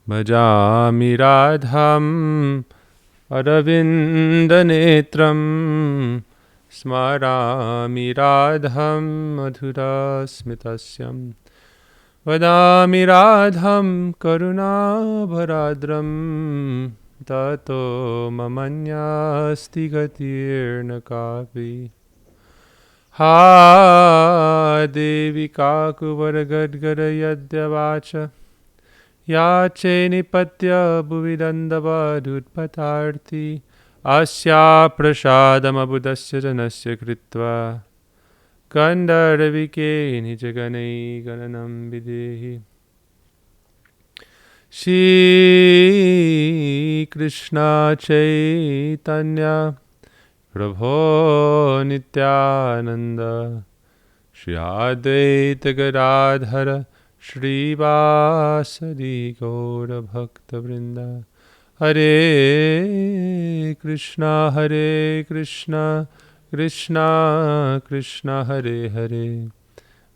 Bhajami Radham Aravindanetram Smarami Radham Madhura Smitasyam Vadami Radham Karuna Bharadram Tato Mamanyasti Gatirna Kapi Ha Devi Kakuvar Gadgara Yadyavacha Yache Nipatya Bhuvidandava Dutpatarthi Asya Prasadam Abudasya Janasya Kritva Kandaravike Nijaganai Gananam Videhi Shri Krishna Chaitanya Prabho Nityananda Shri Advaita Gadadhara Shri Vasari Gaura Bhakta Vrinda Hare Krishna Krishna Krishna Hare Hare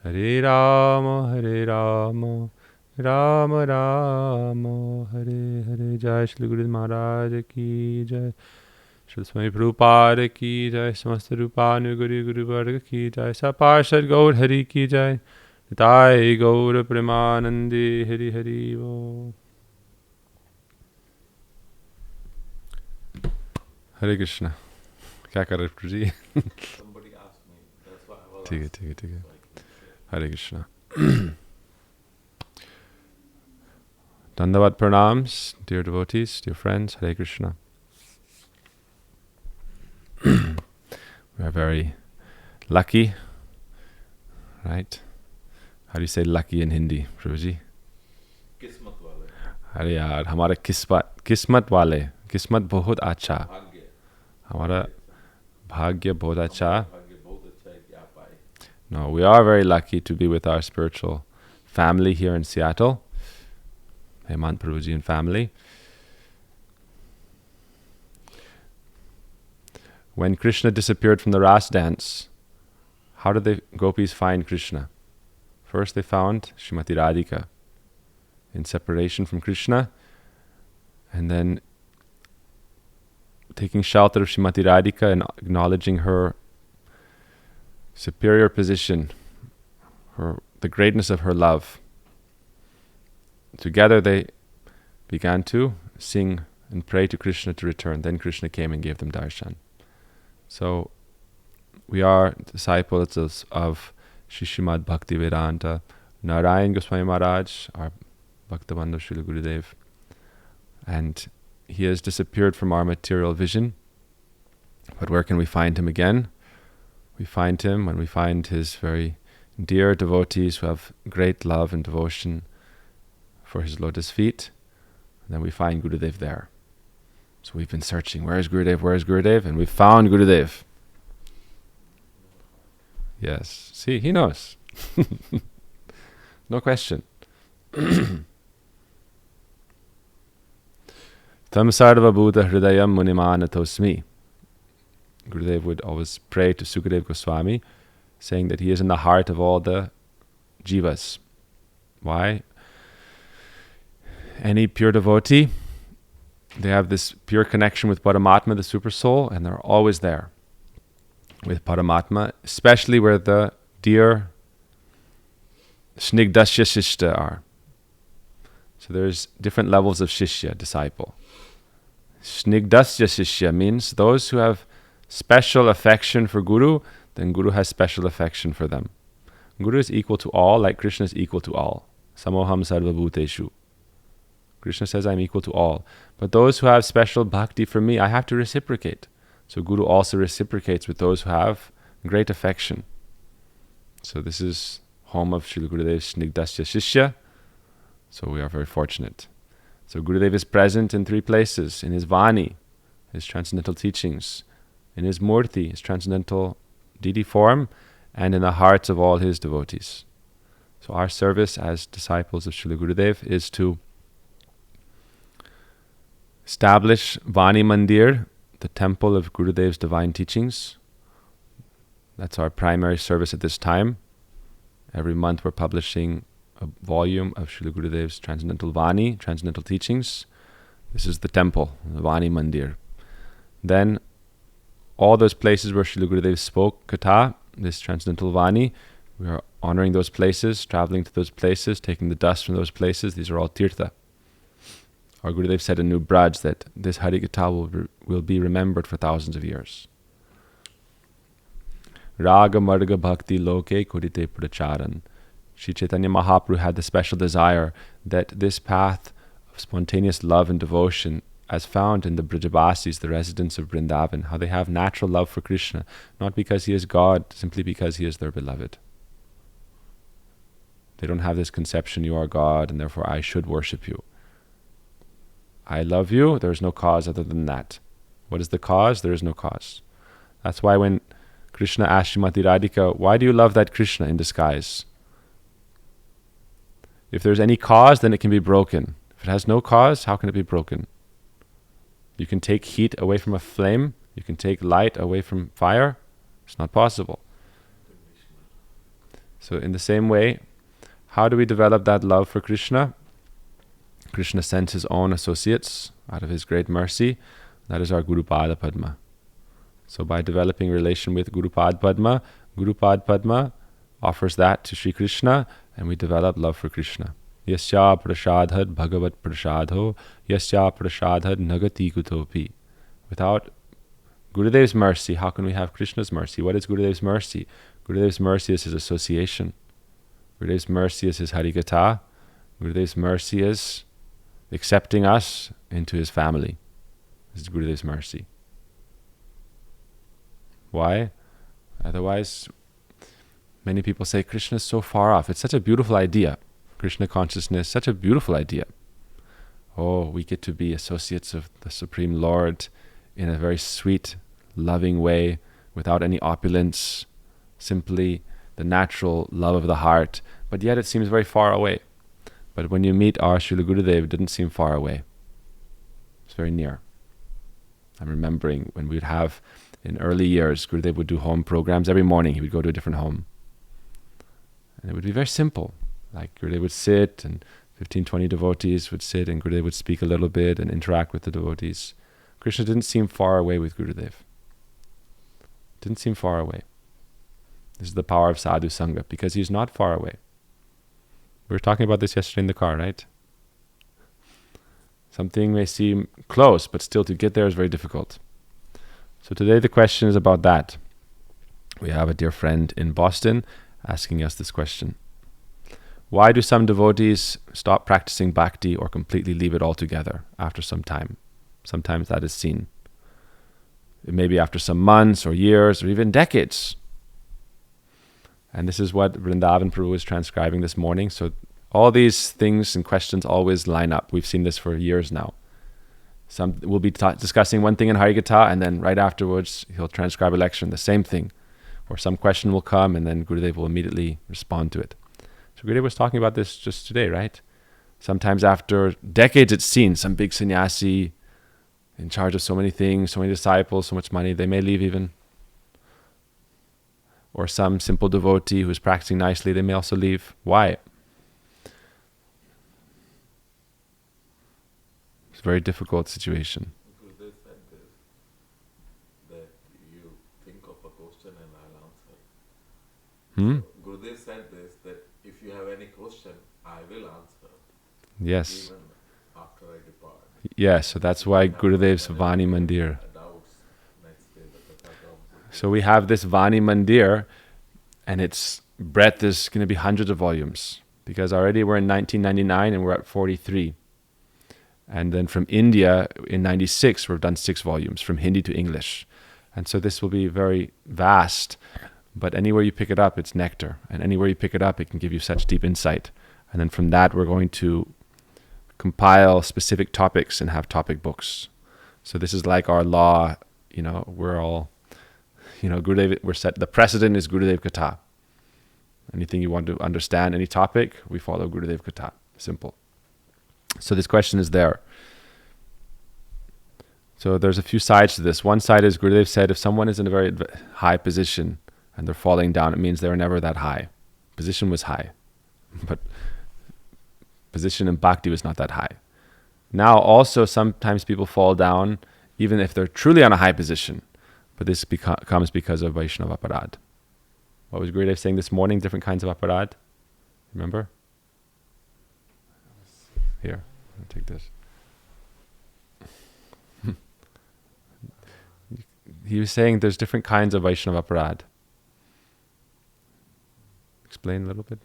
Hare Rama Rama Rama Hare Hare Jai Shri Guru Maharaj Ki Jai Shri Swami Prabhupada Ki Jai Samasta Rupanu Guru Varga Ki Jai Saparshad Gaur Hari Ki Jai Nitai Gaur Premanandi Hari Hari Bo Hare Krishna. क्या कर रहे प्रभु जी? Somebody asked me. That's why I was. ठीक है. Hare Krishna. Dandavad pranams, dear devotees, dear friends. Hare Krishna. We are very lucky, right? How do you say lucky in Hindi, Prabhuji? Kismat wale. अरे यार हमारा किस्मत वाले किस्मत बहुत अच्छा Bhagya. हमारा भाग्य बहुत अच्छा Bhagya bahut acha hai ki aap aaye. No, we are very lucky to be with our spiritual family here in Seattle, Hemant Prabhuji and family. When Krishna disappeared from the Ras dance, how did the gopis find Krishna? First they found Srimati Radhika in separation from Krishna, and then taking shelter of Srimati Radhika and acknowledging her superior position, the greatness of her love. Together they began to sing and pray to Krishna to return. Then Krishna came and gave them darshan. So we are disciples of Shri Srimad Bhakti Vedanta, Narayan Goswami Maharaj, our Bhakta Bandhav Srila Gurudev, and he has disappeared from our material vision. But where can we find him again? We find him when we find his very dear devotees who have great love and devotion for his lotus feet. And then we find Gurudev there. So we've been searching, where is Gurudev? And we found Gurudev. Yes, see, he knows. No question. Tam sarva bhuta hridayam munimanatosmi. Gurudev would always pray to Sukadev Goswami, saying that he is in the heart of all the jivas. Why? Any pure devotee, they have this pure connection with Paramatma, the Super Soul, and they're always there with Paramatma, especially where the dear Snigdasya Shishta are. So there's different levels of Shishya, disciple. Snigdasya Shishya means those who have special affection for Guru, then Guru has special affection for them. Guru is equal to all, like Krishna is equal to all. Samoham sarva bhuteshu. Krishna says, I'm equal to all. But those who have special bhakti for me, I have to reciprocate. So Guru also reciprocates with those who have great affection. So this is home of Srila Gurudev's Snigdasya Shishya. So we are very fortunate. So Gurudev is present in three places: in his Vani, his transcendental teachings, in his Murti, his transcendental deity form, and in the hearts of all his devotees. So our service as disciples of Srila Gurudev is to establish Vani Mandir, the temple of Gurudev's divine teachings. That's our primary service at this time. Every month we're publishing a volume of Srila Gurudev's Transcendental Vani, Transcendental Teachings. This is the temple, the Vani Mandir. Then all those places where Srila Gurudev spoke Katha, this Transcendental Vani, we are honoring those places, traveling to those places, taking the dust from those places. These are all Tirtha. Our Gurudev said in New Braj that this Hari Katha will be remembered for thousands of years. Raga Marga Bhakti Loke Kurite Pracharan. Sri Chaitanya Mahaprabhu had the special desire that this path of spontaneous love and devotion, as found in the Brajavasis, the residents of Vrindavan, how they have natural love for Krishna, not because he is God, simply because he is their beloved. They don't have this conception, you are God, and therefore I should worship you. I love you, there is no cause other than that. What is the cause? There is no cause. That's why when Krishna asked Srimati Radhika, why do you love that Krishna in disguise? If there's any cause, then it can be broken. If it has no cause, how can it be broken? You can take heat away from a flame. You can take light away from fire. It's not possible. So in the same way, how do we develop that love for Krishna? Krishna sent his own associates out of his great mercy. That is our Guru Pada Padma. So by developing relation with Guru Pada Padma offers that to Sri Krishna, and we develop love for Krishna. Yasya prashadhad bhagavat prashadho, yasya prashadhad nagati kutopi. Without Gurudev's mercy, how can we have Krishna's mercy? What is Gurudev's mercy? Gurudev's mercy is his association. Gurudev's mercy is his Harikatha. Gurudev's mercy is accepting us into his family. This is Gurudev's mercy. Why? Otherwise, many people say Krishna is so far off. It's such a beautiful idea. Krishna consciousness, such a beautiful idea. Oh, we get to be associates of the Supreme Lord in a very sweet, loving way, without any opulence, simply the natural love of the heart. But yet it seems very far away. But when you meet our Srila Gurudev, it didn't seem far away. It's very near. I'm remembering when we'd have, in early years, Gurudev would do home programs. Every morning he would go to a different home. And it would be very simple. Like Gurudev would sit and 15, 20 devotees would sit and Gurudev would speak a little bit and interact with the devotees. Krishna didn't seem far away with Gurudev. Didn't seem far away. This is the power of sadhu sangha, because he's not far away. We were talking about this yesterday in the car, right? Something may seem close, but still to get there is very difficult. So today the question is about that. We have a dear friend in Boston asking us this question. Why do some devotees stop practicing bhakti or completely leave it altogether after some time? Sometimes that is seen. It may be after some months or years or even decades. And this is what Vrindavan Prabhu is transcribing this morning. So all these things and questions always line up. We've seen this for years now. We'll be discussing one thing in Harikatha, and then right afterwards he'll transcribe a lecture on the same thing. Or some question will come and then Gurudev will immediately respond to it. So Gurudev was talking about this just today, right? Sometimes after decades it's seen, some big sannyasi in charge of so many things, so many disciples, so much money, they may leave even. Or some simple devotee who's practicing nicely, they may also leave. Why? It's a very difficult situation. Gurudev said this, that you think of a question and I'll answer. Gurudev said this, that if you have any question, I will answer. Yes. Even after I depart. Yes, so that's why Gurudev's Vani Mandir. So we have this Vani Mandir, and its breadth is going to be hundreds of volumes, because already we're in 1999 and we're at 43. And then from India in 96, we've done 6 volumes, from Hindi to English. And so this will be very vast, but anywhere you pick it up, it's nectar. And anywhere you pick it up, it can give you such deep insight. And then from that, we're going to compile specific topics and have topic books. So this is like our law, we're all, Gurudev, we're set, the precedent is Gurudev Katha. Anything you want to understand, any topic, we follow Gurudev Katha. Simple. So this question is there. So there's a few sides to this. One side is Gurudev said if someone is in a very high position and they're falling down, it means they were never that high. Position was high. But position in Bhakti was not that high. Now also sometimes people fall down even if they're truly on a high position. But this comes because of Vaishnava aparad. What was Gurudev saying this morning? Different kinds of aparad. Remember? Here, I'll take this. He was saying there's different kinds of Vaishnava aparad. Explain a little bit.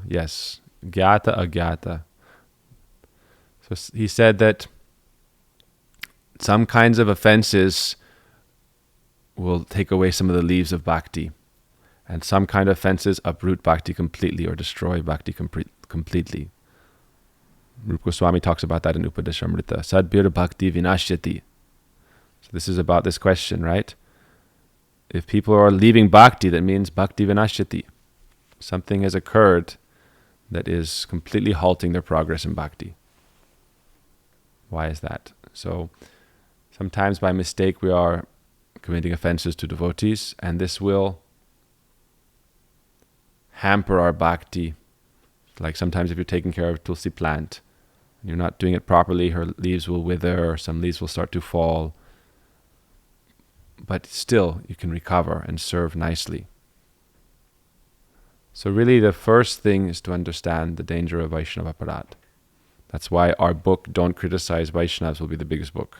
Yes. Gyata, agyata. So he said that some kinds of offenses will take away some of the leaves of bhakti, and some kind of offenses uproot bhakti completely or destroy bhakti completely. Rupa Goswami talks about that in Upadeshamrita. Sadbhir bhakti vinashyati. So this is about this question, right? If people are leaving bhakti, that means bhakti vinashyati. Something has occurred that is completely halting their progress in bhakti. Why is that? So sometimes by mistake we are committing offenses to devotees, and this will hamper our bhakti. Like sometimes if you're taking care of a tulsi plant, and you're not doing it properly, her leaves will wither, or some leaves will start to fall. But still, you can recover and serve nicely. So really the first thing is to understand the danger of Vaishnava aparad. That's why our book, Don't Criticize Vaishnavas, will be the biggest book.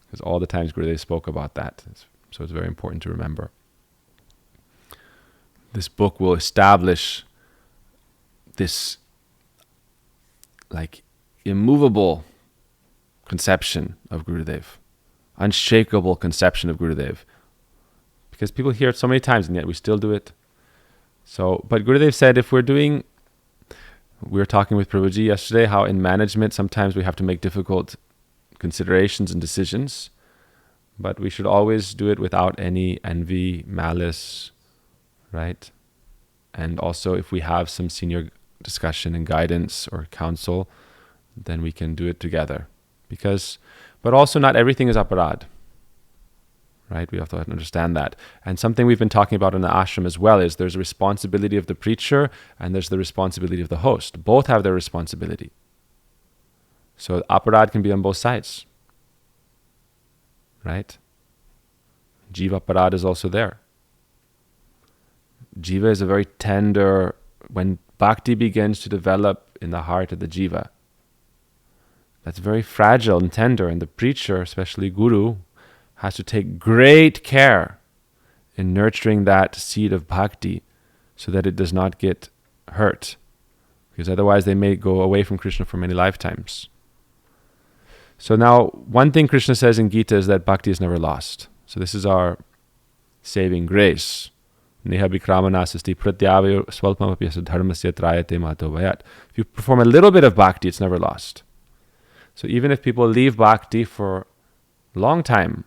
Because all the times Gurudev spoke about that. So it's very important to remember. This book will establish this like immovable conception of Gurudev. Unshakable conception of Gurudev. Because people hear it so many times and yet we still do it. So, but Gurudev said if we were talking with Prabhuji yesterday how in management sometimes we have to make difficult considerations and decisions, but we should always do it without any envy, malice, right? And also if we have some senior discussion and guidance or counsel, then we can do it together. But also not everything is aparad, right? We have to understand that. And something we've been talking about in the ashram as well is there's a responsibility of the preacher and there's the responsibility of the host. Both have their responsibility. So aparad can be on both sides, right? Jiva aparad is also there. Jiva is a very tender, when bhakti begins to develop in the heart of the jiva, that's very fragile and tender, and the preacher, especially guru, has to take great care in nurturing that seed of bhakti so that it does not get hurt, because otherwise they may go away from Krishna for many lifetimes. So now, one thing Krishna says in Gita is that bhakti is never lost. So this is our saving grace. Neha vikramanasasti pratyavayo swalpamapyasa dharmasya trayate mato vayat. If you perform a little bit of bhakti, it's never lost. So even if people leave bhakti for a long time,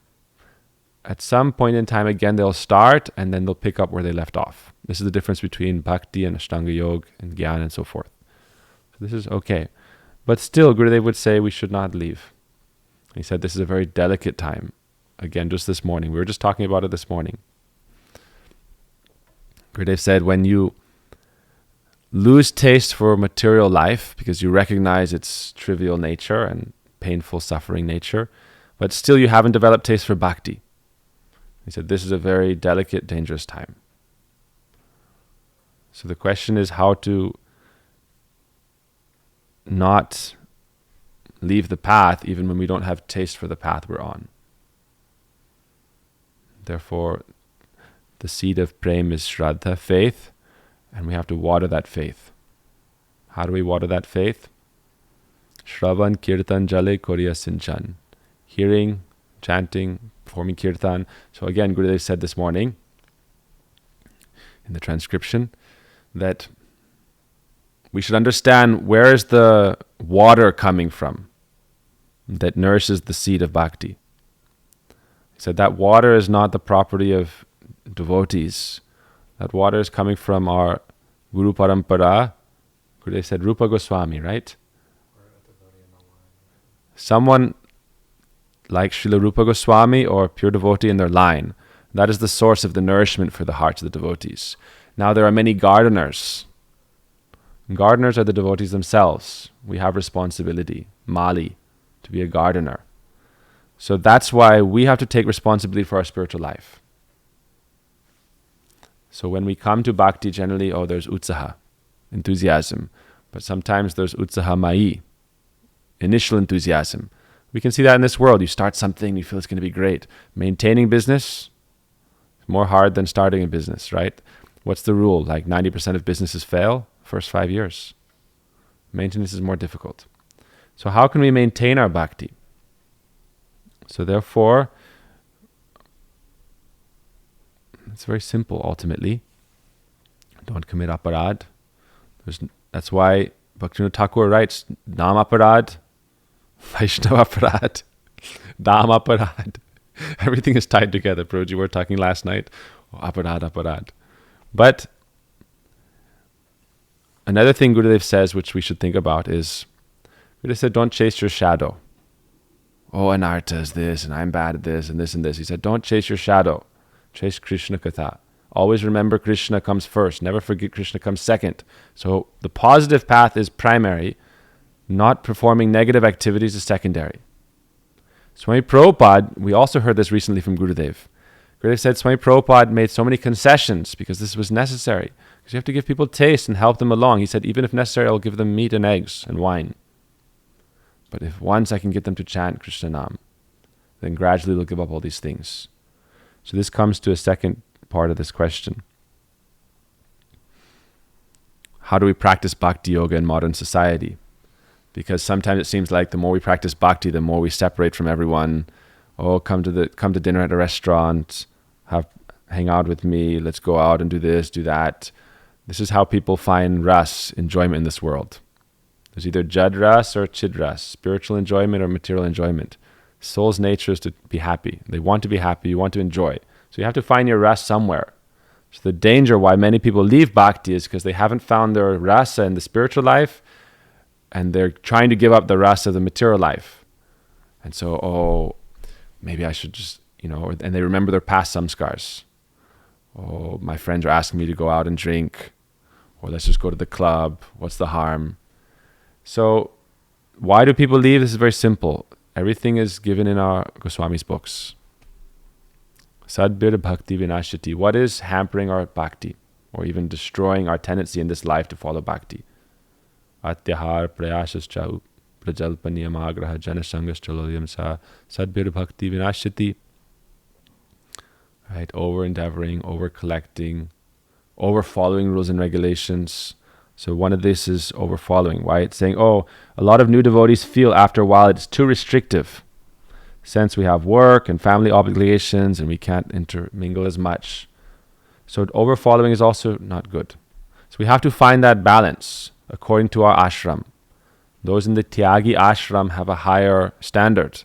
at some point in time again they'll start and then they'll pick up where they left off. This is the difference between bhakti and ashtanga yoga and gyan and so forth. So this is okay. But still, Gurudev would say we should not leave. He said this is a very delicate time. Again, just this morning. We were just talking about it this morning. Gurudev said when you lose taste for material life because you recognize its trivial nature and painful suffering nature, but still you haven't developed taste for bhakti. He said this is a very delicate, dangerous time. So the question is how to not leave the path even when we don't have taste for the path we're on. Therefore, the seed of prem is shraddha, faith, and we have to water that faith. How do we water that faith? Shravan, kirtan, jale, korya, sinchan. Hearing, chanting, performing kirtan. So again, Gurudev said this morning in the transcription that we should understand where is the water coming from that nourishes the seed of bhakti. He said that water is not the property of devotees. That water is coming from our Guru Parampara. Gurudev said Rupa Goswami, right? Someone like Srila Rupa Goswami or pure devotee in their line. That is the source of the nourishment for the hearts of the devotees. Now there are many gardeners, Gardeners are the devotees themselves. We have responsibility, mali, to be a gardener. So that's why we have to take responsibility for our spiritual life. So when we come to bhakti, generally, there's utsaha, enthusiasm. But sometimes there's utsaha mai, initial enthusiasm. We can see that in this world. You start something, you feel it's going to be great. Maintaining business is more hard than starting a business, right? What's the rule? Like 90% of businesses fail first 5 years. Maintenance is more difficult. So how can we maintain our bhakti? So therefore, it's very simple ultimately. Don't commit aparad. That's why Bhaktivinoda Thakur writes, Nam aparad, Vaishnava aparad, Dham aparad. Everything is tied together. Prabhuji, we were talking last night. Aparad. But another thing Gurudev says, which we should think about, is Gurudev said, don't chase your shadow. Anartha is this, and I'm bad at this, and this and this. He said, don't chase your shadow. Chase Krishna Katha. Always remember Krishna comes first. Never forget Krishna comes second. So the positive path is primary. Not performing negative activities is secondary. Swami Prabhupada, we also heard this recently from Gurudev. Gurudev said Swami Prabhupada made so many concessions because this was necessary. Because you have to give people taste and help them along. He said, even if necessary, I'll give them meat and eggs and wine. But if once I can get them to chant Krishna Nam, then gradually they'll give up all these things. So this comes to a second part of this question. How do we practice bhakti yoga in modern society? Because sometimes it seems like the more we practice bhakti, the more we separate from everyone. Come to dinner at a restaurant, hang out with me, let's go out and do this, do that. This is how people find ras, enjoyment in this world. There's either jad ras or chid ras, spiritual enjoyment or material enjoyment. Soul's nature is to be happy. They want to be happy, you want to enjoy. So you have to find your rasa somewhere. So the danger why many people leave bhakti is because they haven't found their rasa in the spiritual life, and they're trying to give up the rasa of the material life. And so, maybe I should just, and they remember their past samskars. My friends are asking me to go out and drink, or let's just go to the club. What's the harm? So why do people leave? This is very simple. Everything is given in our Goswami's books. Sadbir bhakti vinashati. What is hampering our bhakti, or even destroying our tendency in this life to follow bhakti? Atyahar prayasascha prajalpaniyam agraha janasangas chalodyam sa sadbir bhakti vinashati. Right, over endeavoring, over collecting, over following rules and regulations. So one of this is over following. Why? It's saying, a lot of new devotees feel after a while it's too restrictive. Since we have work and family obligations and we can't intermingle as much. So over following is also not good. So we have to find that balance according to our ashram. Those in the Tyagi ashram have a higher standard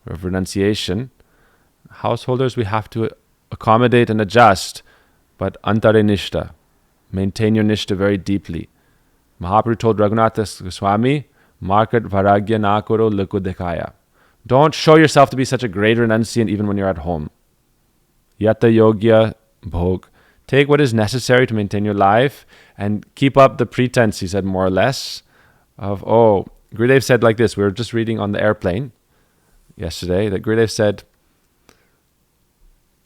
of renunciation. Householders, we have to accommodate and adjust, but antare nishta. Maintain your nishta very deeply. Mahaprabhu told Raghunatha Swami, Markat varagya nakoro liku dekaya. Don't show yourself to be such a great renunciant even when you're at home. Yata yogya bhog. Take what is necessary to maintain your life and keep up the pretense, he said, more or less, of, Gurudev said like this. We were just reading on the airplane yesterday that Gurudev said,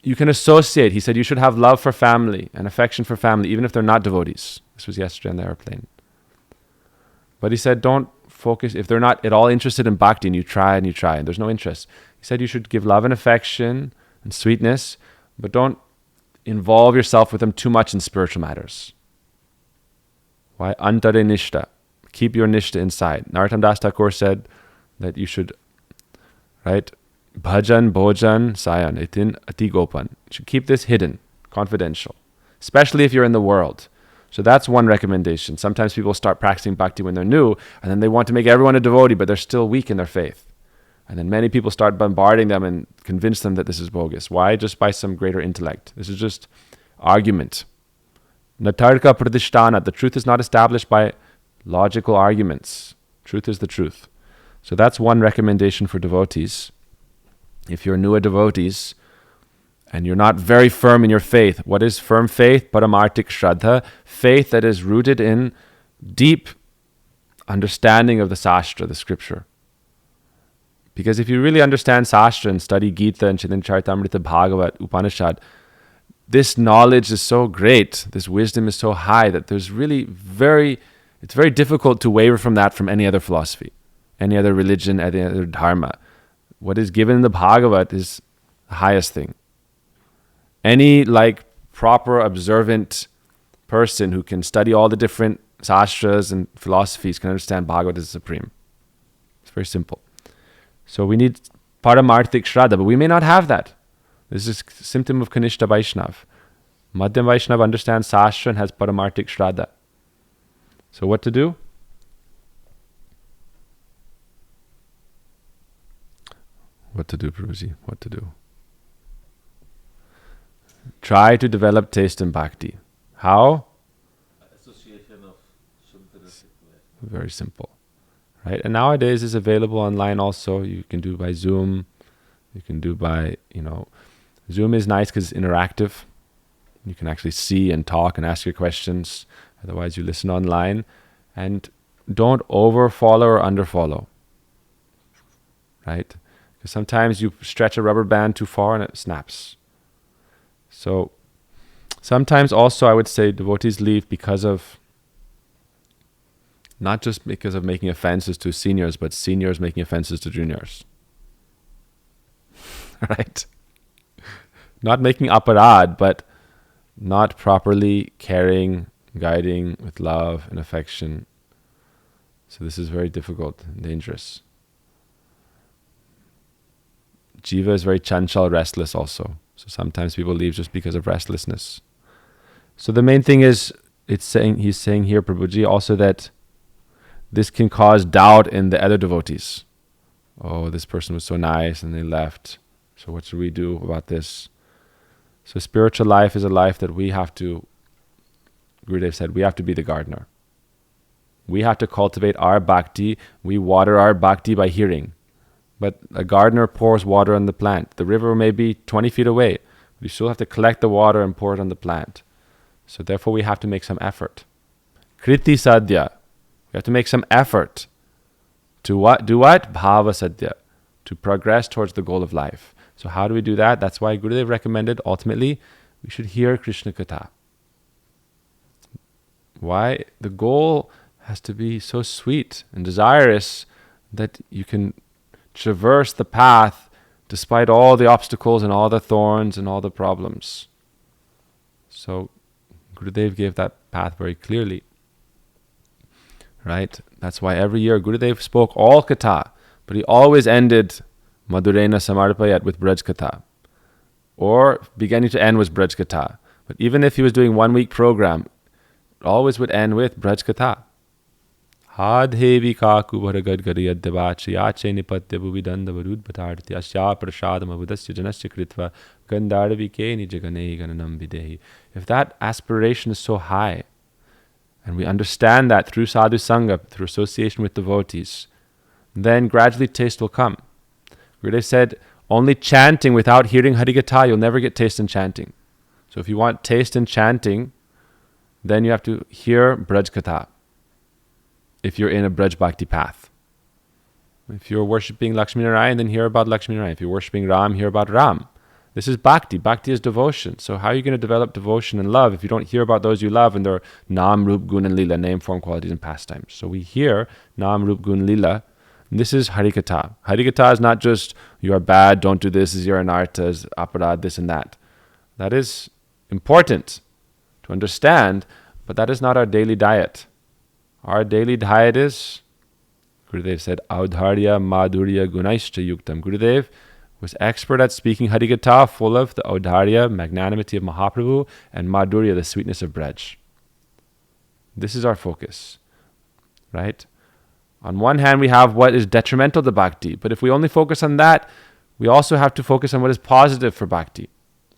you can associate. He said you should have love for family and affection for family, even if they're not devotees. This was yesterday on the airplane. But he said, don't focus, if they're not at all interested in bhakti and you try and there's no interest. He said you should give love and affection and sweetness, but don't involve yourself with them too much in spiritual matters. Why? Antare nishta. Keep your nishta inside. Narottam Das Thakur said that you should, right? Bhajan, Bhojan, Sayan, Itin, Ati Gopan. You should keep this hidden, confidential, especially if you're in the world. So that's one recommendation. Sometimes people start practicing bhakti when they're new, and then they want to make everyone a devotee, but they're still weak in their faith. And then many people start bombarding them and convince them that this is bogus. Why? Just by some greater intellect. This is just argument. Natarka pradishtana. The truth is not established by logical arguments. Truth is the truth. So that's one recommendation for devotees. If you're newer devotees and you're not very firm in your faith, what is firm faith? Paramartik Shraddha, faith that is rooted in deep understanding of the Sastra, the scripture. Because if you really understand Sastra and study Gita and Chaitanya Charitamrita, Bhagavat, Upanishad, this knowledge is so great, this wisdom is so high that it's very difficult to waver from that from any other philosophy, any other religion, any other dharma. What is given in the Bhagavat is the highest thing. Any proper observant person who can study all the different sastras and philosophies can understand Bhagavat is supreme. It's very simple. So we need Paramarthik Shraddha, but we may not have that. This is a symptom of Kanishta Vaishnav. Madhyam Vaishnav understands Sastra and has Paramarthik Shraddha. So what to do? What to do, Prabhuji? What to do? Try to develop taste in bhakti. How? Association of Shuddha Rasik. Very simple. Right? And nowadays it's available online also. You can do by Zoom. You can do by, Zoom is nice because it's interactive. You can actually see and talk and ask your questions. Otherwise you listen online. And don't over-follow or under-follow. Right? Because sometimes you stretch a rubber band too far and it snaps. So sometimes also I would say devotees leave not just because of making offenses to seniors, but seniors making offenses to juniors. Right? Not making aparad, but not properly caring, guiding with love and affection. So this is very difficult and dangerous. Jiva is very chanchal, restless also. So sometimes people leave just because of restlessness. So the main thing is, he's saying here, Prabhuji, also that this can cause doubt in the other devotees. Oh, this person was so nice and they left. So what should we do about this? So spiritual life is a life that we have to, Gurudev said, we have to be the gardener. We have to cultivate our bhakti. We water our bhakti by hearing. But a gardener pours water on the plant. The river may be 20 feet away. But you still have to collect the water and pour it on the plant. So therefore we have to make some effort. Kriti sadhya. We have to make some effort to what? Do what? Bhava sadhya. To progress towards the goal of life. So how do we do that? That's why Gurudev recommended ultimately we should hear Krishna Katha. Why? The goal has to be so sweet and desirous that you can traverse the path despite all the obstacles and all the thorns and all the problems. So Gurudev gave that path very clearly. Right? That's why every year Gurudev spoke all Katha, but he always ended Madhurena Samarpayat with Braj Katha, or beginning to end was Braj Katha. But even if he was doing 1 week program, it always would end with Braj Katha. Hadhevi kaku bharagad gariyadavachi yache nipatya bhuvidanda varud bhatarthi asya prasadam avudasya janasya kritva gandharvi ke nijagane gananam videhi. If that aspiration is so high, and we understand that through sadhu sangha, through association with devotees, then gradually taste will come. Gurudev said, only chanting without hearing Harikatha, you'll never get taste in chanting. So if you want taste in chanting, then you have to hear Braj Katha. If you're in a Braj Bhakti path. If you're worshipping Lakshmi Narayan, then hear about Lakshmi Narayan. If you're worshipping Ram, hear about Ram. This is Bhakti. Bhakti is devotion. So how are you going to develop devotion and love if you don't hear about those you love and their Nam, Rup, Gun and Lila, name, form, qualities and pastimes? So we hear Nam, Rup, Gun, Lila. And this is Harikatha. Harikatha is not just, you are bad, don't do this, is your anarthas, aparad, this and that. That is important to understand, but that is not our daily diet. Our daily diet is, Gurudev said, Audharya Madhurya Gunaishcha Yuktam. Gurudev was expert at speaking Harikatha, full of the Audharya, magnanimity of Mahaprabhu, and Madhurya, the sweetness of Braj. This is our focus, right? On one hand, we have what is detrimental to bhakti, but if we only focus on that, we also have to focus on what is positive for bhakti.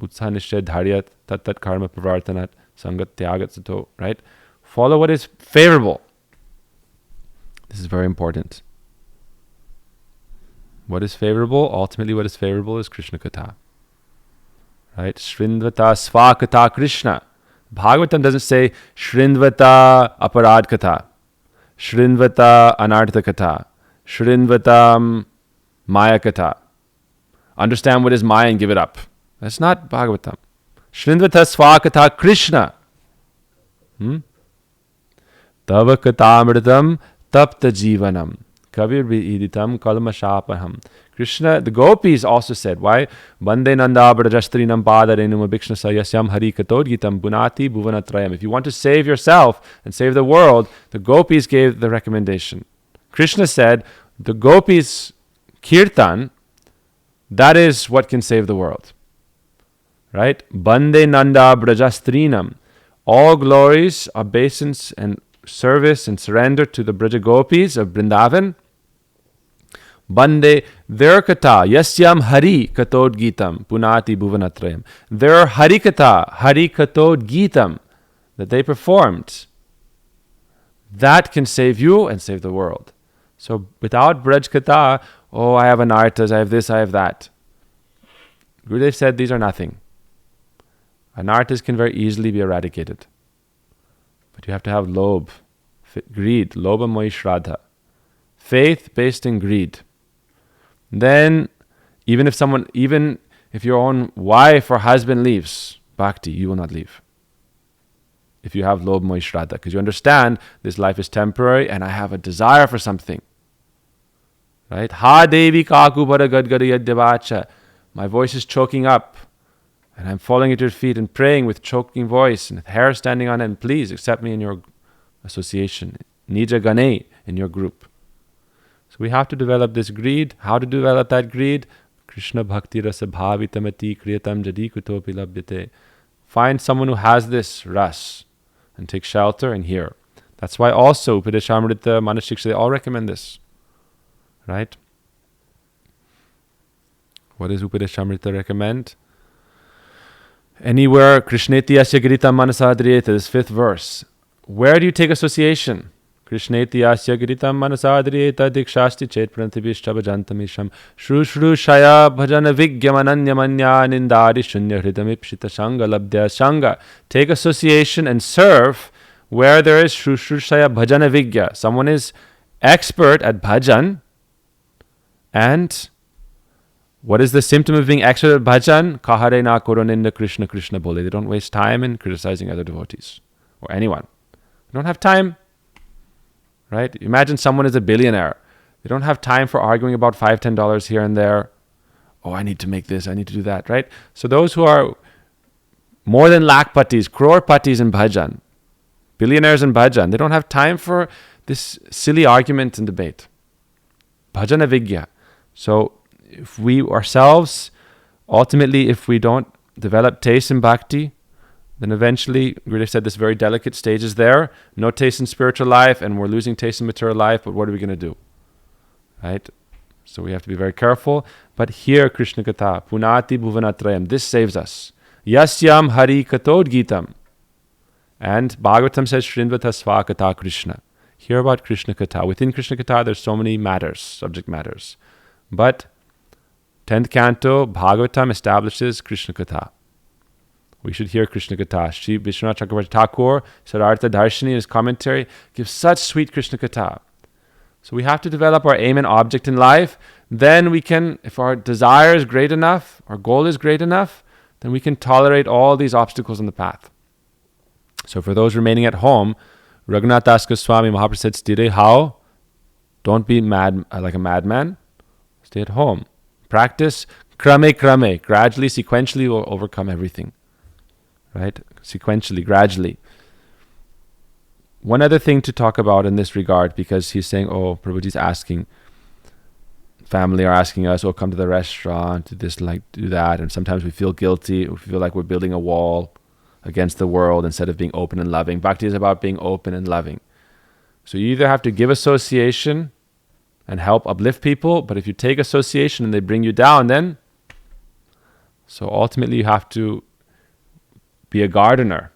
Utsaha nishchay dharya tat tat karma pravartanat sangat tyagat sato, right? Follow what is favorable. This is very important. What is favorable? Ultimately, what is favorable is Krishna Katha. Right? Shrindvata Svakatha Krishna. Bhagavatam doesn't say Shrindvata Aparad Katha. Shrinvata Anartha Katha, Shrinvatam Maya Katha. Understand what is Maya and give it up. That's not Bhagavatam. Shrinvata Swakatha Krishna. Tava Katamritam Tapta Jivanam. Kavir Viditam Kalmashapaham. Krishna, the gopis also said, why? Bande Nanda Brajastrinam Padarenum Abhikshna Sayasyam Hari Katodgitam Bunati Bhuvanatrayam. If you want to save yourself and save the world, the gopis gave the recommendation. Krishna said, the gopis' kirtan, that is what can save the world. Right? Bande Nanda Brajastrinam. All glories, obeisance and service and surrender to the Braja gopis of Vrindavan. Bande their katha, yasyam hari katod gitam, punati bhuvanatrayam. Their hari katha, hari katod gitam, that they performed, that can save you and save the world. So without Braj katha, oh, I have anarthas, I have this, I have that. Gurudev said these are nothing. Anarthas can very easily be eradicated. But you have to have lobh, greed, lobha mohi shraddha. Faith based in greed. Then, even if your own wife or husband leaves, bhakti, you will not leave. If you have lobha mohi shraddha, because you understand this life is temporary and I have a desire for something. Right? Ha devi kaku bara gadgada yaddevacha. My voice is choking up. And I'm falling at your feet and praying with choking voice and hair standing on end. Please accept me in your association. Nija Gane, in your group. So we have to develop this greed. How to develop that greed? Krishna Bhakti Rasa Bhavitamati Kriyatam Jadi Kutopi Labhyate. Find someone who has this ras and take shelter and hear. That's why also Upadeshamrita, Manashiksha, they all recommend this. Right? What does Upadeshamrita recommend? Anywhere, Krishneti Asya Giritam Manasadriyeta, this fifth verse. Where do you take association? Krishneti Asya Giritam Manasadriyeta Dikshasti Chet Prantibhishtabhajantamisham Shru Shru Shaya Bhajana Vigyamananya Manya Nindari Shunya Hridamipshita Shanga Labdya Shanga. Take association and serve where there is Shru Shru Shaya Bhajana Vigya. Someone is expert at bhajan. And what is the symptom of being expert at bhajan? Kahare na koroninda Krishna Krishna bole. They don't waste time in criticizing other devotees or anyone. They don't have time. Right? Imagine someone is a billionaire. They don't have time for arguing about $5, $10 here and there. Oh, I need to make this, I need to do that, right? So those who are more than lakhpatis, crore-patis in bhajan, billionaires in bhajan, they don't have time for this silly argument and debate. Bhajana vigya. So if we ourselves, ultimately, if we don't develop taste in bhakti, then eventually, Gurudev said this very delicate stage is there, no taste in spiritual life, and we're losing taste in material life, but what are we going to do? Right? So we have to be very careful. But here, Krishna Katha, Punati Bhuvanatrayam, this saves us. Yasyam Hari Katod Gitam. And Bhagavatam says, Shrinvata Svakatha Krishna. Hear about Krishna Katha. Within Krishna Katha, there's so many matters, subject matters. But 10th canto, Bhagavatam establishes Krishna Katha. We should hear Krishna Katha. Sri Vishwanath Chakravarti Thakur, Sarartha Darshini, in his commentary, gives such sweet Krishna Katha. So we have to develop our aim and object in life. Then we can, if our desire is great enough, our goal is great enough, then we can tolerate all these obstacles in the path. So for those remaining at home, Raghunath Das Goswami Mahaprabhu said, Stire, how? Don't be mad like a madman. Stay at home. Practice krame, gradually, sequentially will overcome everything. Right? Sequentially, gradually. One other thing to talk about in this regard, because he's saying, oh, Prabhuji's asking, family are asking us, oh, come to the restaurant, do this, like, do that, and sometimes we feel guilty, we feel like we're building a wall against the world instead of being open and loving. Bhakti is about being open and loving. So you either have to give association and help uplift people, but if you take association and they bring you down, then, so ultimately you have to be a gardener.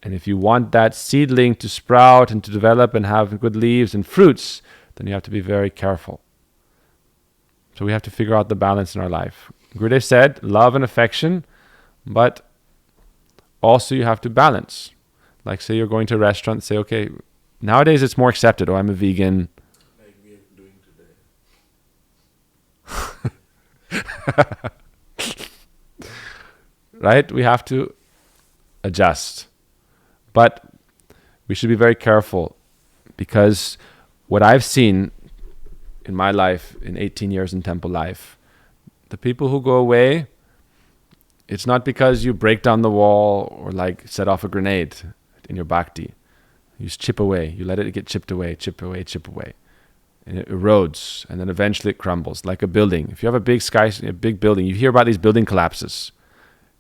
And if you want that seedling to sprout and to develop and have good leaves and fruits, then you have to be very careful. So we have to figure out the balance in our life. Gurudev said, love and affection, but also you have to balance. Like say you're going to a restaurant, say, okay, Nowadays it's more accepted. Oh, I'm a vegan. Like we are doing today. Right? We have to adjust. But we should be very careful, because what I've seen in my life, in 18 years in temple life, the people who go away, it's not because you break down the wall or like set off a grenade in your bhakti. You just chip away. You let it get chipped away, chip away, chip away. And it erodes, and then eventually it crumbles like a building. If you have a big building, you hear about these building collapses.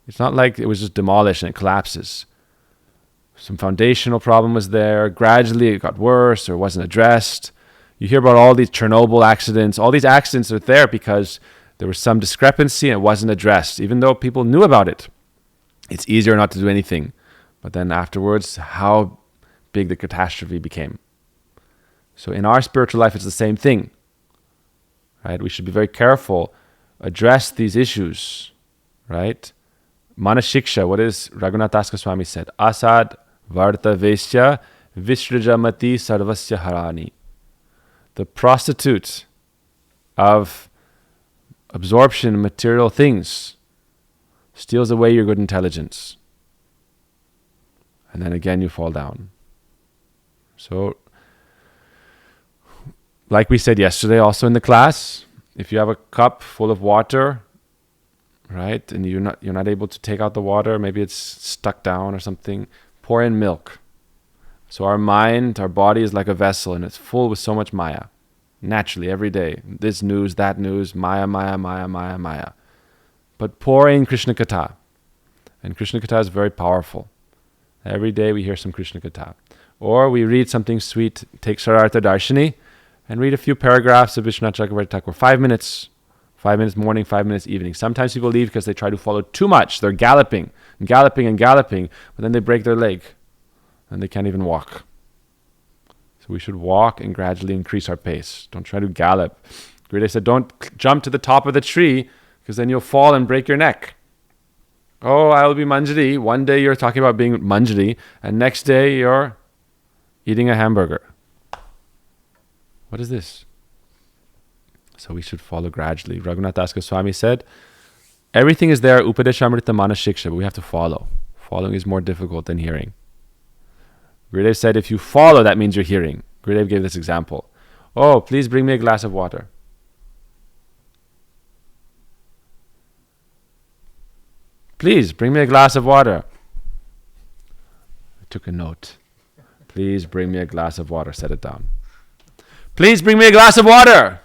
It's not like it was just demolished and it collapses. Some foundational problem was there. Gradually it got worse or wasn't addressed. You hear about all these Chernobyl accidents. All these accidents are there because there was some discrepancy and it wasn't addressed. Even though people knew about it, it's easier not to do anything. But then afterwards, how big the catastrophe became. So in our spiritual life, it's the same thing. Right? We should be very careful, address these issues. Right? Manashiksha, what is Raghunath Swami said? Asad varta vesya vishrajamati sarvasya harani. The prostitute of absorption in material things steals away your good intelligence. And then again you fall down. So, like we said yesterday also in the class, if you have a cup full of water, right, and you're not able to take out the water, maybe it's stuck down or something, pour in milk. So our mind, our body is like a vessel, and it's full with so much maya. Naturally, every day. This news, that news, maya, maya, maya, maya, maya. But pour in Krishna Katha. And Krishna Katha is very powerful. Every day we hear some Krishna Katha. Or we read something sweet, take Sarartha Darshini, and read a few paragraphs of Vishwanath Chakravarti Thakur. 5 minutes. 5 minutes morning, 5 minutes evening. Sometimes people leave because they try to follow too much. They're galloping and galloping and galloping, but then they break their leg and they can't even walk. So we should walk and gradually increase our pace. Don't try to gallop. Gurudev said, don't jump to the top of the tree because then you'll fall and break your neck. Oh, I will be Manjari. One day you're talking about being Manjari, and next day you're eating a hamburger. What is this? So we should follow gradually. Raghunath Swami said, everything is there, Upadeshamrita Manashiksha, but we have to follow. Following is more difficult than hearing. Gurudev said, if you follow, that means you're hearing. Gurudev gave this example. Oh, please bring me a glass of water. Please bring me a glass of water. I took a note. Please bring me a glass of water. Set it down. Please bring me a glass of water.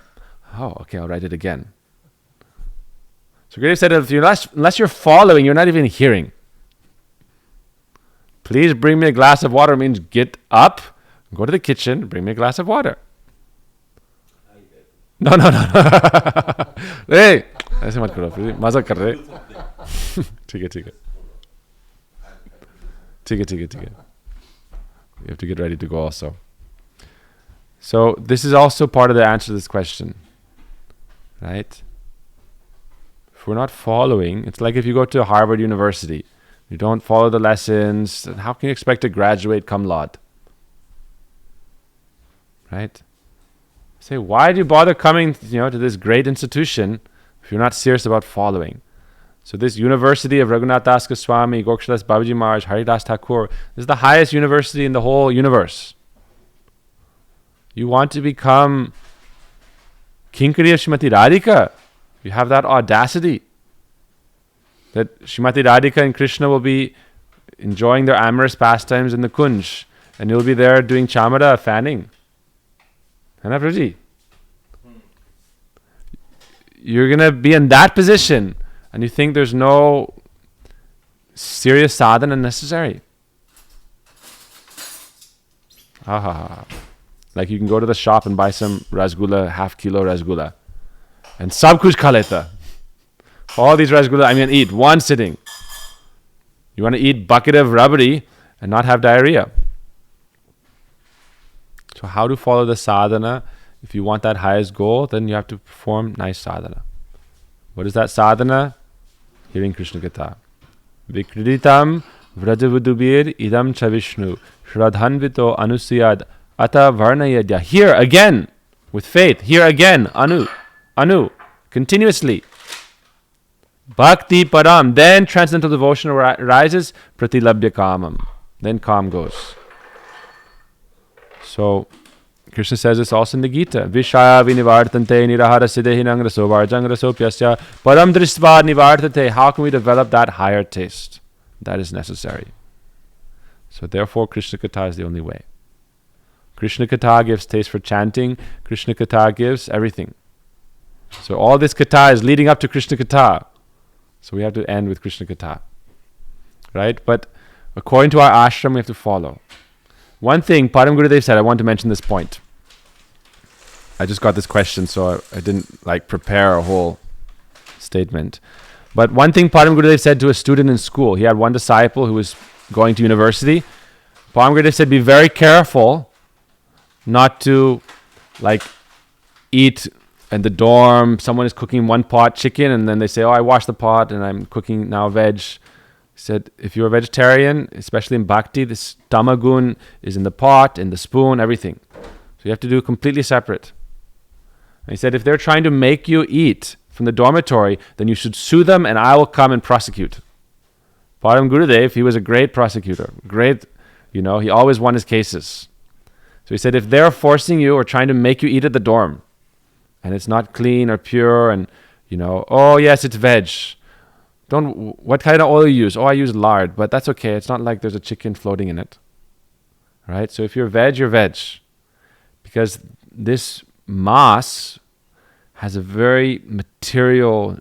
Oh, okay, I'll write it again. So Gurudev said, unless you're following, you're not even hearing. Please bring me a glass of water means get up, go to the kitchen, bring me a glass of water. No. Hey, ऐसे मत करो, मजाक कर रहे. ठीक है. You have to get ready to go also. So this is also part of the answer to this question. Right? If we're not following, it's like if you go to Harvard University, you don't follow the lessons, then how can you expect to graduate cum laude? Right? Say, why do you bother coming, to this great institution if you're not serious about following? So this university of Raghunath Das Goswami, Gokshadas Babaji Maharaj, Haridas Thakur, this is the highest university in the whole universe. You want to become Kinkari of Srimati Radhika? You have that audacity that Srimati Radhika and Krishna will be enjoying their amorous pastimes in the Kunj, and you'll be there doing chamara, fanning. Hai na, Prabhuji? You're going to be in that position, and you think there's no serious sadhana necessary. Like you can go to the shop and buy some rasgulla, half kilo rasgulla, and sab kuch kha leta. All these rasgulla, I'm going to eat one sitting. You want to eat bucket of rabri and not have diarrhea. So how to follow the sadhana? If you want that highest goal, then you have to perform nice sadhana. What is that sadhana? Hearing Krishna Katha. Vikriditam vrajavudubir idam cha Vishnu shradhanvito anusiyad Ata varnayadya. Here again, with faith. Here again, anu, continuously. Bhakti param. Then transcendental devotion arises. Pratilabhya kamam. Then calm goes. So, Krishna says this also in the Gita. Vishaya vinivartante nirahara siddhinang raso varjang raso pyasya param dristva nivartate. How can we develop that higher taste? That is necessary. So therefore, Krishna Katha is the only way. Krishna Katha gives taste for chanting. Krishna Katha gives everything. So all this Katha is leading up to Krishna Katha. So we have to end with Krishna Katha. Right? But according to our ashram, we have to follow. One thing Param Gurudev said, I want to mention this point. I just got this question, so I didn't prepare a whole statement. But one thing Param Gurudev said to a student in school, he had one disciple who was going to university. Param Gurudev said, be very careful not to eat in the dorm. Someone is cooking one pot chicken and then they say, oh, I washed the pot and I'm cooking now veg. He said, if you're a vegetarian, especially in Bhakti, this tamagun is in the pot, in the spoon, everything. So you have to do completely separate. And he said, if they're trying to make you eat from the dormitory, then you should sue them and I will come and prosecute. Param Gurudev, he was a great prosecutor. Great, he always won his cases. So he said, if they're forcing you or trying to make you eat at the dorm, and it's not clean or pure, and, oh yes, it's veg. What kind of oil you use? Oh, I use lard, but that's okay. It's not like there's a chicken floating in it. Right? So if you're veg, you're veg. Because this mass has a very material,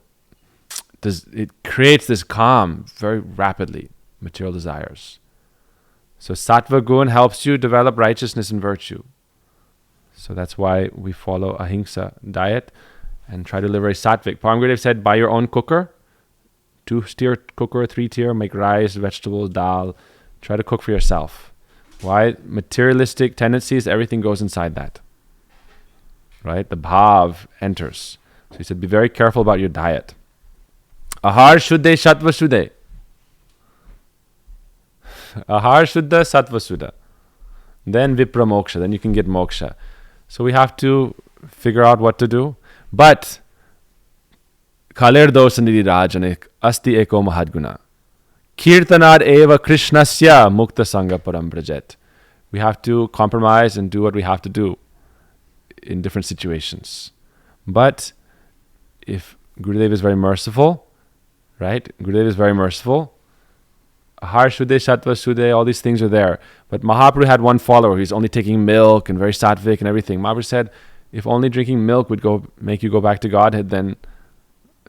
it creates this calm very rapidly, material desires. So sattva gun helps you develop righteousness and virtue. So that's why we follow ahimsa diet and try to live very sattvic. Param Gurudev said, buy your own cooker, 2-tier cooker, 3-tier, make rice, vegetables, dal. Try to cook for yourself. Why? Materialistic tendencies, everything goes inside that. Right? The bhav enters. So he said, be very careful about your diet. Ahar shuddhe sattva shuddhe. Ahar shuddha sattva shuddha. Then vipra moksha. Then you can get moksha. So we have to figure out what to do. But kaler dosanidhi rajanik asti eko mahadguna. Kirtanad eva krishnasya mukta sangha param brajet. We have to compromise and do what we have to do in different situations. But if Gurudev is very merciful, right? Gurudev is very merciful. Ahar shuddhe, sattva shuddhe, all these things are there. But Mahaprabhu had one follower. He's only taking milk and very sattvic and everything. Mahaprabhu said, if only drinking milk would make you go back to Godhead, then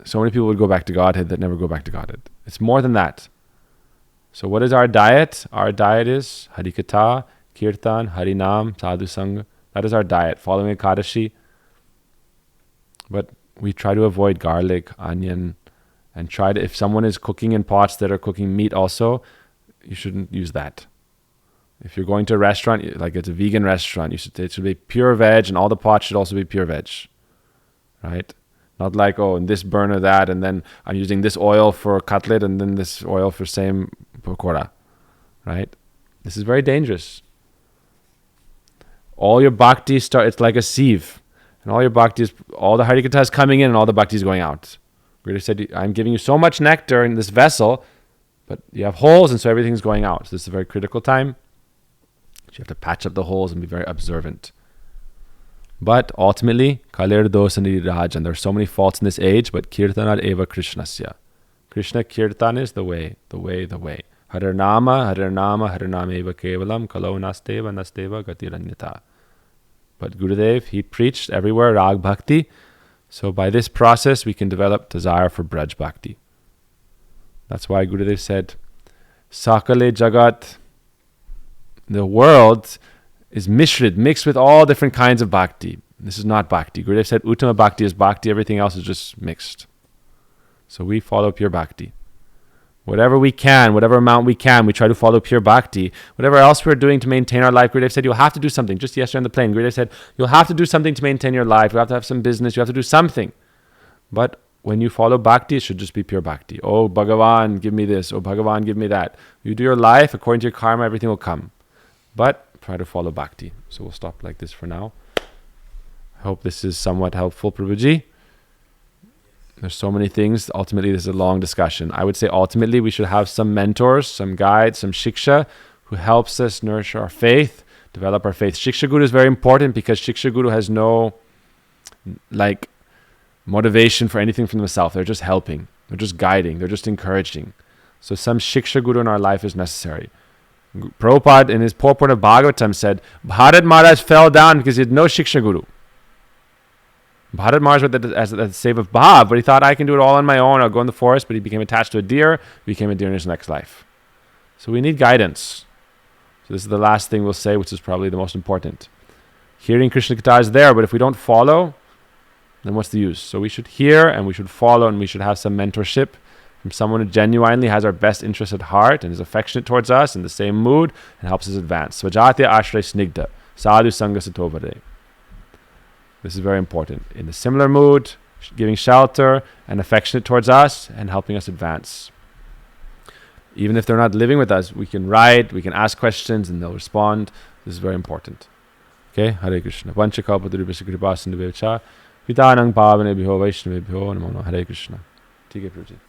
so many people would go back to Godhead that never go back to Godhead. It's more than that. So what is our diet? Our diet is Harikatha, Kirtan, Harinam, Sadhu Sangha. That is our diet, following Ekadashi. But we try to avoid garlic, onion, and try to, if someone is cooking in pots that are cooking meat also, you shouldn't use that. If you're going to a restaurant, like it's a vegan restaurant, it should be pure veg and all the pots should also be pure veg. Right? Not like, oh, and this burner that, and then I'm using this oil for cutlet and then this oil for same pakora. Right? This is very dangerous. All your bhakti it's like a sieve. And all your bhakti all the harikatha is coming in and all the bhakti is going out. Gurudev said, I'm giving you so much nectar in this vessel, but you have holes and so everything's going out. So this is a very critical time. So you have to patch up the holes and be very observant. But ultimately, kalir dosanidhi rajan. There are so many faults in this age, but kirtanad eva krishnasya. Krishna kirtan is the way, the way, the way. Harinama, harinama, harinama eva kevalam, kalo nasteva, nasteva gatiranyata. But Gurudev, he preached everywhere Rag Bhakti. So by this process, we can develop desire for Braj Bhakti. That's why Gurudev said, Sakale Jagat, the world is mixed with all different kinds of Bhakti. This is not Bhakti. Gurudev said, Uttama Bhakti is Bhakti, everything else is just mixed. So we follow pure Bhakti. Whatever we can, whatever amount we can, we try to follow pure Bhakti. Whatever else we're doing to maintain our life, Gurudev said, you'll have to do something. Just yesterday on the plane, Gurudev said, you'll have to do something to maintain your life. You have to have some business. You have to do something. But when you follow Bhakti, it should just be pure Bhakti. Oh, Bhagavan, give me this. Oh, Bhagavan, give me that. You do your life, according to your karma, everything will come. But try to follow Bhakti. So we'll stop like this for now. I hope this is somewhat helpful, Prabhuji. There's so many things. Ultimately, this is a long discussion. I would say ultimately we should have some mentors, some guides, some shiksha who helps us nourish our faith, develop our faith. Shiksha Guru is very important because Shiksha Guru has no motivation for anything from themselves. They're just helping. They're just guiding. They're just encouraging. So some Shiksha Guru in our life is necessary. Prabhupada in his purport of Bhagavatam said, Bharat Maharaj fell down because he had no Shiksha Guru. Bharat Maharaj was as the save of Bhav, but he thought, I can do it all on my own. I'll go in the forest, but he became attached to a deer, became a deer in his next life. So we need guidance. So this is the last thing we'll say, which is probably the most important. Hearing Krishna Katha is there, but if we don't follow, then what's the use? So we should hear and we should follow and we should have some mentorship from someone who genuinely has our best interest at heart and is affectionate towards us in the same mood and helps us advance. Svajatya ashray snigdha, sadhu sangha satovare. This is very important. In a similar mood, giving shelter and affectionate towards us and helping us advance. Even if they're not living with us, we can write, we can ask questions and they'll respond. This is very important. Okay, Hare Krishna. Vanchakalpatarubhasya kripasinubhyo cha Vitanang pavanebhyo vaishnavebhyo namo Hare Krishna. ठीक है प्रभु जी.